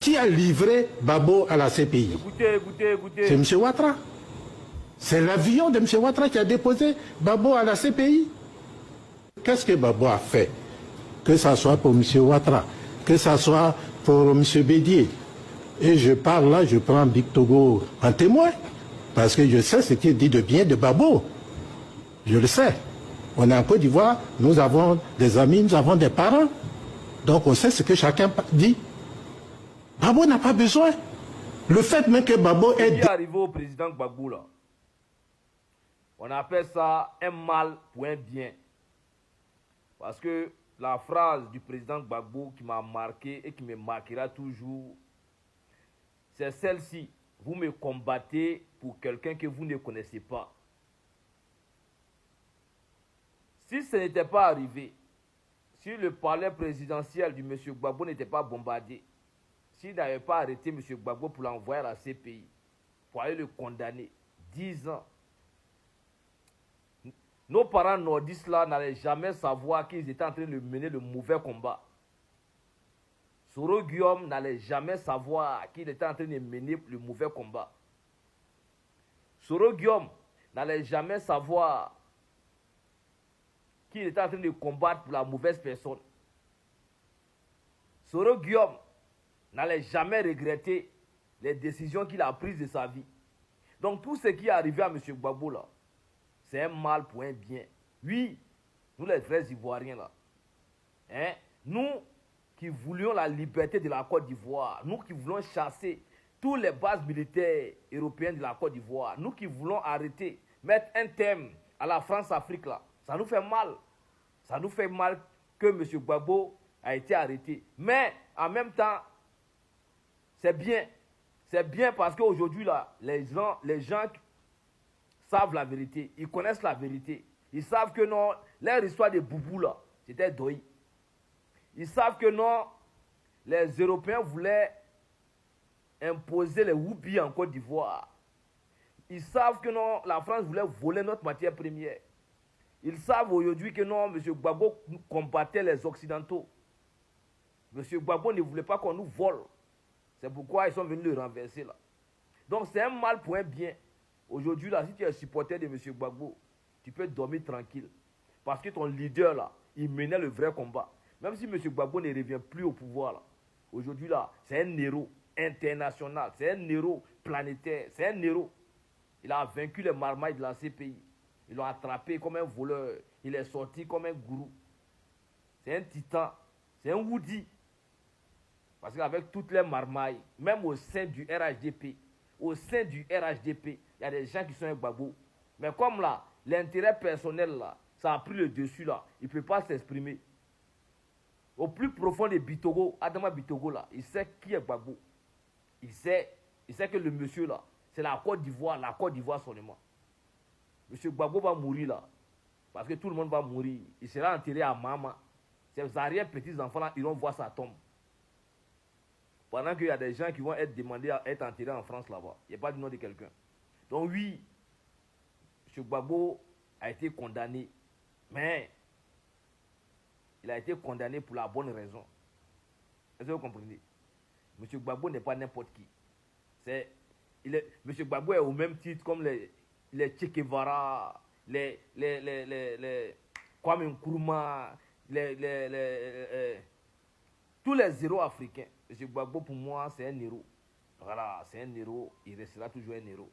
Qui a livré Babo à la CPI? Écoutez. C'est M. Ouattara. C'est l'avion de M. Ouattara qui a déposé Babo à la CPI. Qu'est-ce que Babo a fait? Que ce soit pour M. Ouattara, que ce soit pour M. Bédier. Et je parle là, je prends Big Togo en témoin. Parce que je sais ce qu'il dit de bien de Babo. Je le sais. On est en Côte d'Ivoire, nous avons des amis, nous avons des parents. Donc on sait ce que chacun dit. Babo n'a pas besoin. Le fait même que Babo est... Qui est arrivé au président Gbagbo là, on appelle ça un mal pour un bien. Parce que la phrase du président Gbagbo qui m'a marqué et qui me marquera toujours, c'est celle-ci. Vous me combattez pour quelqu'un que vous ne connaissez pas. Si ce n'était pas arrivé, si le palais présidentiel du M. Gbagbo n'était pas bombardé, s'il n'avait pas arrêté M. Gbagbo pour l'envoyer à la CPI, pour aller le condamner, 10 ans, nos parents nordistes là n'allaient jamais savoir qu'ils étaient en train de mener le mauvais combat. Soro Guillaume n'allait jamais savoir qu'il était en train de mener le mauvais combat. Soro Guillaume n'allait jamais savoir qu'il était en train de combattre pour la mauvaise personne. Soro Guillaume n'allait jamais regretter les décisions qu'il a prises de sa vie. Donc tout ce qui est arrivé à M. Gbagbo là, c'est un mal pour un bien. Oui, nous les vrais Ivoiriens là, hein, nous qui voulions la liberté de la Côte d'Ivoire, nous qui voulons chasser toutes les bases militaires européennes de la Côte d'Ivoire, nous qui voulons arrêter, mettre un terme à la France-Afrique là, ça nous fait mal. Ça nous fait mal que M. Gbagbo a été arrêté. Mais en même temps, c'est bien. C'est bien parce qu'aujourd'hui là, les gens savent la vérité. Ils connaissent la vérité. Ils savent que non, leur histoire de Boubou là, c'était Doi. Ils savent que non, les Européens voulaient imposer les Woubi en Côte d'Ivoire. Ils savent que non, la France voulait voler notre matière première. Ils savent aujourd'hui que non, M. Gbagbo combattait les Occidentaux. M. Gbagbo ne voulait pas qu'on nous vole. C'est pourquoi ils sont venus le renverser là. Donc c'est un mal pour un bien. Aujourd'hui là, si tu es supporter de M. Gbagbo, tu peux dormir tranquille. Parce que ton leader là, il menait le vrai combat. Même si M. Gbagbo ne revient plus au pouvoir là. Aujourd'hui là, c'est un héros international. C'est un héros planétaire. C'est un héros. Il a vaincu les marmailles de la CPI. Ils l'ont attrapé comme un voleur. Il est sorti comme un gourou. C'est un titan. C'est un Woody. Parce qu'avec toutes les marmailles, même au sein du RHDP, il y a des gens qui sont un Gbagbo. Mais comme là, l'intérêt personnel là, ça a pris le dessus là, il ne peut pas s'exprimer. Au plus profond de Bitogo, Adama Bitogo là, il sait qui est Gbagbo. Il sait que le monsieur là, c'est la Côte d'Ivoire seulement. Monsieur Gbagbo va mourir là. Parce que tout le monde va mourir. Il sera enterré à Mama. Ses arrière-petits-enfants là iront voir sa tombe. Pendant qu'il y a des gens qui vont être demandés à être enterrés en France là-bas. Il n'y a pas du nom de quelqu'un. Donc oui, M. Gbagbo a été condamné. Mais il a été condamné pour la bonne raison. Est-ce que vous comprenez? M. Gbagbo n'est pas n'importe qui. M. Gbagbo est au même titre comme les Che Guevara, les Kwame Nkrumah, tous les héros africains. M. Gbagbo, pour moi, c'est un héros. Voilà, c'est un héros. Il restera toujours un héros.